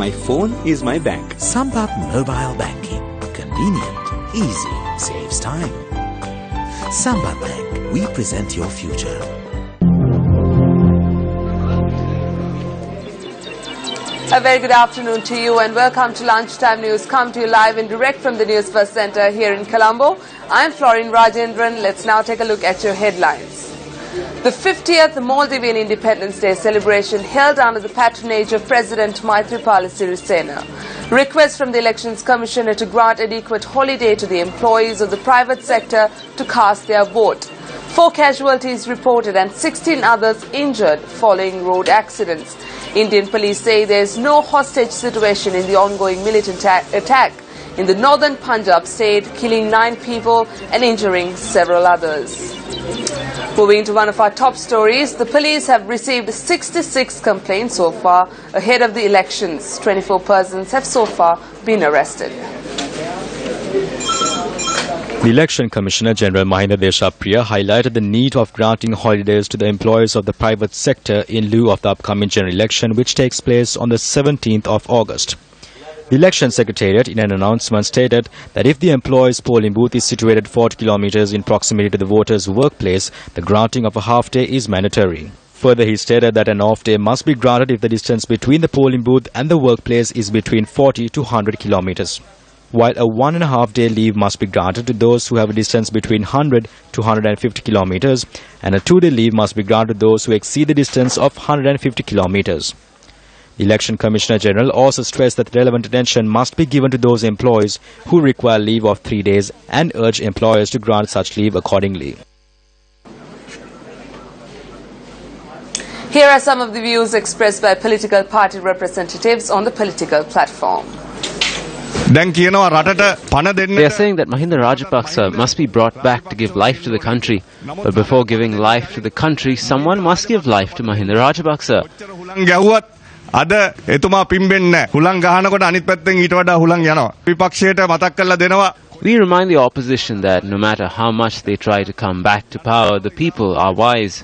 My phone is my bank. Sampath Mobile Banking. Convenient, easy, saves time. Sampath Bank, we present your future. A very good afternoon to you and welcome to Lunchtime News, come to you live and direct from the Newsfirst Centre here in Colombo. I'm Florin Rajendran. Let's now take a look at your headlines. The 50th Maldivian Independence Day celebration held under the patronage of President Maithripala Sirisena. Request from the Elections Commissioner to grant adequate holiday to the employees of the private sector to cast their vote. 4 casualties reported and 16 others injured following road accidents. Indian police say there is no hostage situation in the ongoing militant attack in the northern Punjab state, killing 9 people and injuring several others. Moving to one of our top stories, the police have received 66 complaints so far ahead of the elections. 24 persons have so far been arrested. The Election Commissioner General Mahinda Deshapriya highlighted the need of granting holidays to the employees of the private sector in lieu of the upcoming general election, which takes place on the 17th of August. The Election Secretariat in an announcement stated that if the employee's polling booth is situated 40 kilometers in proximity to the voter's workplace, the granting of a half-day is mandatory. Further, he stated that an off-day must be granted if the distance between the polling booth and the workplace is between 40 to 100 kilometers. While a 1.5-day leave must be granted to those who have a distance between 100 to 150 kilometers, and a 2-day leave must be granted to those who exceed the distance of 150 kilometers. The Election Commissioner General also stressed that relevant attention must be given to those employees who require leave of 3 days and urged employers to grant such leave accordingly. Here are some of the views expressed by political party representatives on the political platform. They are saying that Mahinda Rajapaksa must be brought back to give life to the country. But before giving life to the country, someone must give life to Mahinda Rajapaksa. We remind the opposition that no matter how much they try to come back to power, the people are wise.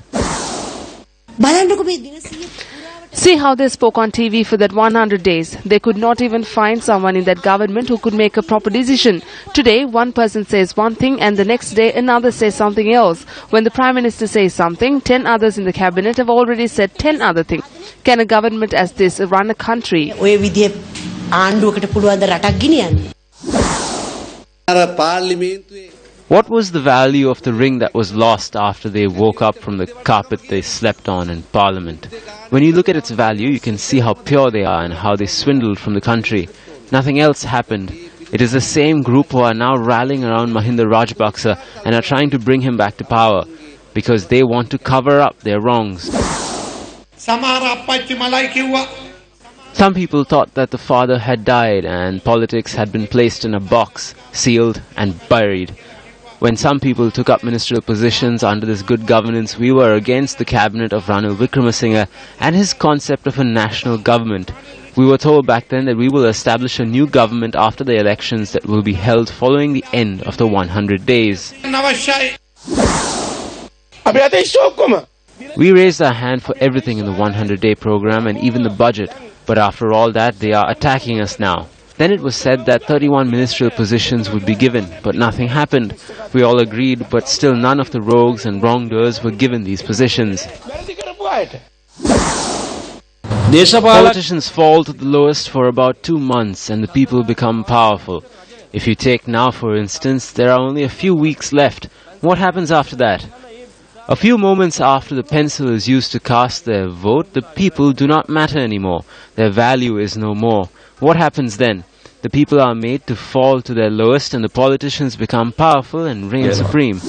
See how they spoke on TV for that 100 days. They could not even find someone in that government who could make a proper decision. Today, one person says one thing and the next day another says something else. When the Prime Minister says something, 10 others in the cabinet have already said 10 other things. Can a government as this run a country? What was the value of the ring that was lost after they woke up from the carpet they slept on in Parliament? When you look at its value, you can see how pure they are and how they swindled from the country. Nothing else happened. It is the same group who are now rallying around Mahinda Rajapaksa and are trying to bring him back to power because they want to cover up their wrongs. Some people thought that the father had died and politics had been placed in a box, sealed and buried. When some people took up ministerial positions under this good governance, we were against the cabinet of Ranil Wickremesinghe and his concept of a national government. We were told back then that we will establish a new government after the elections that will be held following the end of the 100 days. We raised our hand for everything in the 100-day program and even the budget, but after all that, they are attacking us now. Then it was said that 31 ministerial positions would be given, but nothing happened. We all agreed, but still none of the rogues and wrongdoers were given these positions. Politicians fall to the lowest for about 2 months and the people become powerful. If you take now, for instance, there are only a few weeks left. What happens after that? A few moments after the pencil is used to cast their vote, the people do not matter anymore. Their value is no more. What happens then? The people are made to fall to their lowest and the politicians become powerful and reign supreme.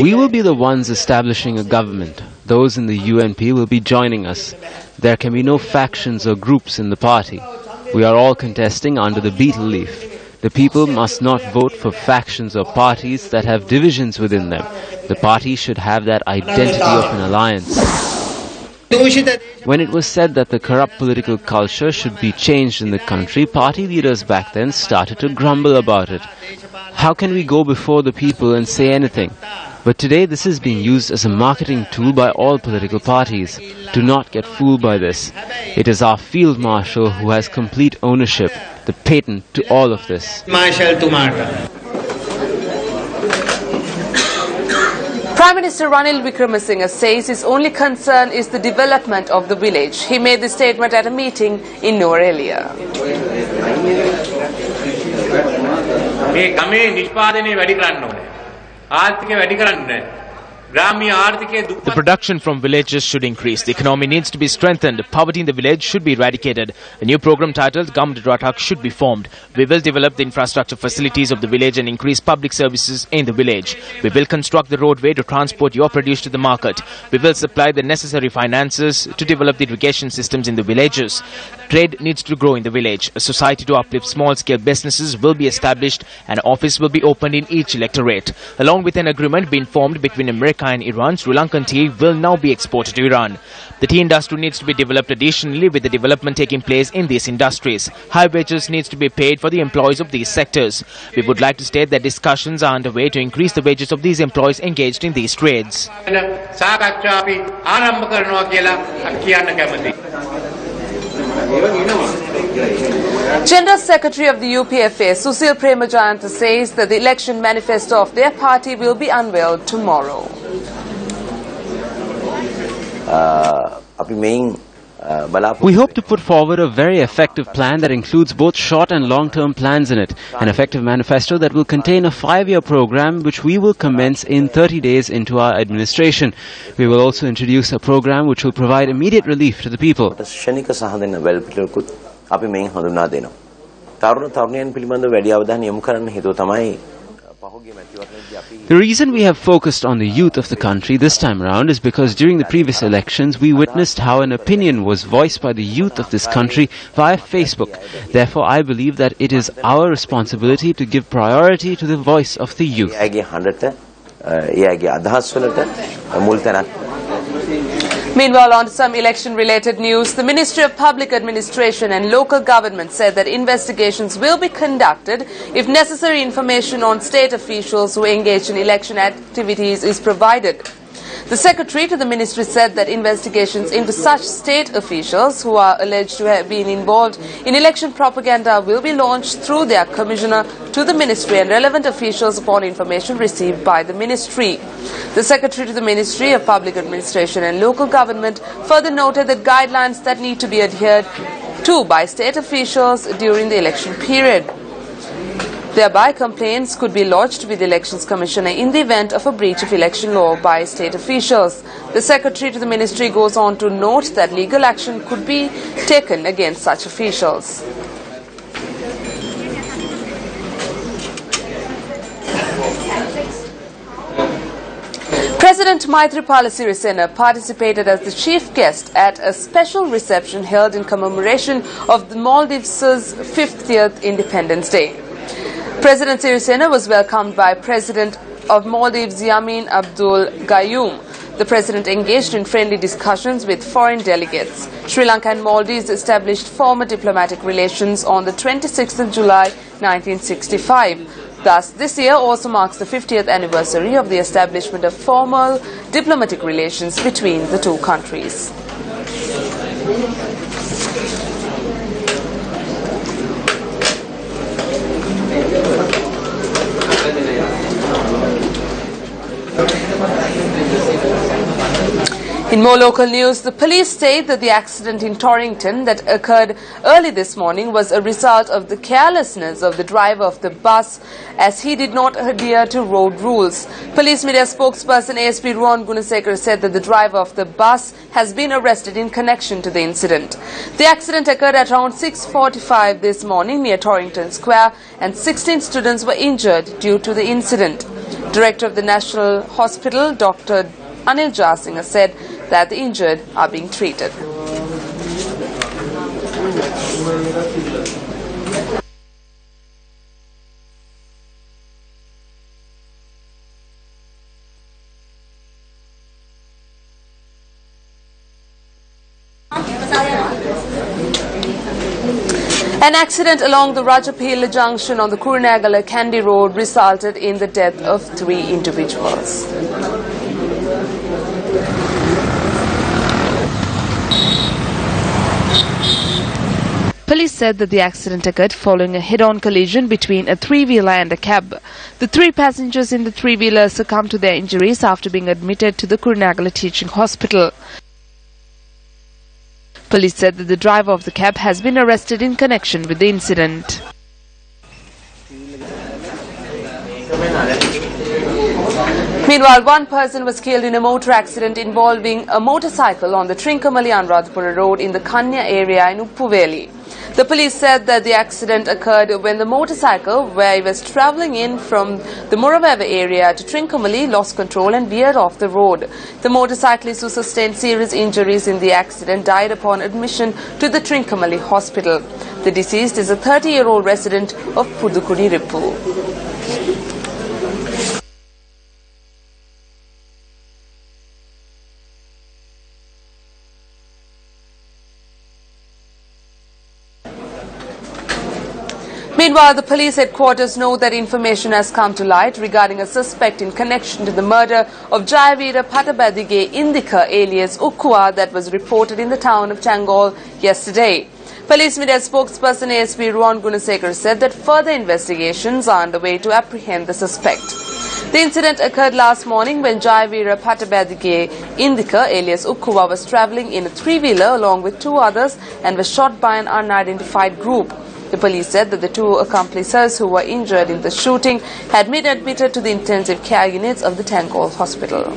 We will be the ones establishing a government. Those in the UNP will be joining us. There can be no factions or groups in the party. We are all contesting under the beetle leaf. The people must not vote for factions or parties that have divisions within them. The party should have that identity of an alliance. When it was said that the corrupt political culture should be changed in the country, party leaders back then started to grumble about it. How can we go before the people and say anything? But today this is being used as a marketing tool by all political parties. Do not get fooled by this. It is our Field Marshal who has complete ownership, the patent to all of this. Prime Minister Ranil Wickremesinghe says his only concern is the development of the village. He made this statement at a meeting in Norelia. The production from villages should increase. The economy needs to be strengthened. Poverty in the village should be eradicated. A new program titled Gam Ratak should be formed. We will develop the infrastructure facilities of the village and increase public services in the village. We will construct the roadway to transport your produce to the market. We will supply the necessary finances to develop the irrigation systems in the villages. Trade needs to grow in the village. A society to uplift small-scale businesses will be established. An office will be opened in each electorate. Along with an agreement being formed between America and Iran, Sri Lankan tea will now be exported to Iran. The tea industry needs to be developed additionally with the development taking place in these industries. High wages needs to be paid for the employees of these sectors. We would like to state that discussions are underway to increase the wages of these employees engaged in these trades. General Secretary of the UPFA, Susil Premajayanta, says that the election manifesto of their party will be unveiled tomorrow. We hope to put forward a very effective plan that includes both short and long-term plans in it. An effective manifesto that will contain a 5-year program which we will commence in 30 days into our administration. We will also introduce a program which will provide immediate relief to the people. The reason we have focused on the youth of the country this time around is because during the previous elections we witnessed how an opinion was voiced by the youth of this country via Facebook. Therefore, I believe that it is our responsibility to give priority to the voice of the youth. Meanwhile, on to some election-related news, the Ministry of Public Administration and Local Government said that investigations will be conducted if necessary information on state officials who engage in election activities is provided. The Secretary to the Ministry said that investigations into such state officials who are alleged to have been involved in election propaganda will be launched through their Commissioner to the Ministry and relevant officials upon information received by the Ministry. The Secretary to the Ministry of Public Administration and Local Government further noted that guidelines that need to be adhered to by state officials during the election period. Thereby, complaints could be lodged with the Elections Commissioner in the event of a breach of election law by state officials. The Secretary to the Ministry goes on to note that legal action could be taken against such officials. President Maithripala Sirisena participated as the chief guest at a special reception held in commemoration of the Maldives' 50th Independence Day. President Sirisena was welcomed by President of Maldives Yamin Abdul Gayoom. The President engaged in friendly discussions with foreign delegates. Sri Lanka and Maldives established formal diplomatic relations on the 26th of July 1965. Thus, this year also marks the 50th anniversary of the establishment of formal diplomatic relations between the two countries. In more local news, the police state that the accident in Torrington that occurred early this morning was a result of the carelessness of the driver of the bus as he did not adhere to road rules. Police media spokesperson ASP Ruwan Gunasekara said that the driver of the bus has been arrested in connection to the incident. The accident occurred at around 6:45 this morning near Torrington Square and 16 students were injured due to the incident. Director of the National Hospital, Dr. Anil Jasinghe, said that the injured are being treated. An accident along the Rajapalli junction on the Kurunegala-Kandy road resulted in the death of 3 individuals. Police said that the accident occurred following a head-on collision between a 3-wheeler and a cab. The 3 passengers in the 3-wheeler succumbed to their injuries after being admitted to the Kurunegala Teaching Hospital. Police said that the driver of the cab has been arrested in connection with the incident. Meanwhile, 1 person was killed in a motor accident involving a motorcycle on the Trincomalee-Anuradhapura road in the Kanya area in Uppuveli. The police said that the accident occurred when the motorcycle, where he was travelling in from the Muraveva area to Trincomalee, lost control and veered off the road. The motorcyclist who sustained serious injuries in the accident died upon admission to the Trincomalee hospital. The deceased is a 30-year-old resident of Pudukudi, Rippu. Meanwhile, the police headquarters know that information has come to light regarding a suspect in connection to the murder of Jayavira Patabadige Indika alias Ukkuwa that was reported in the town of Tangol yesterday. Police media spokesperson ASP Ruwan Gunasekar said that further investigations are underway to apprehend the suspect. The incident occurred last morning when Jayavira Patabadige Indika alias Ukkuwa was travelling in a 3-wheeler along with 2 others and was shot by an unidentified group. The police said that the 2 accomplices who were injured in the shooting had been admitted to the intensive care units of the Tangol hospital.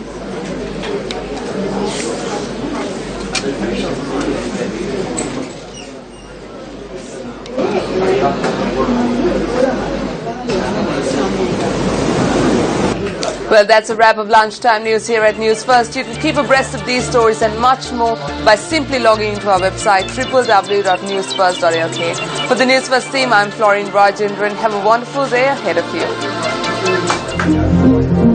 Well, that's a wrap of lunchtime news here at News First. You can keep abreast of these stories and much more by simply logging into our website www.newsfirst.lk. For the News First team, I'm Florine Rajendran. Have a wonderful day ahead of you.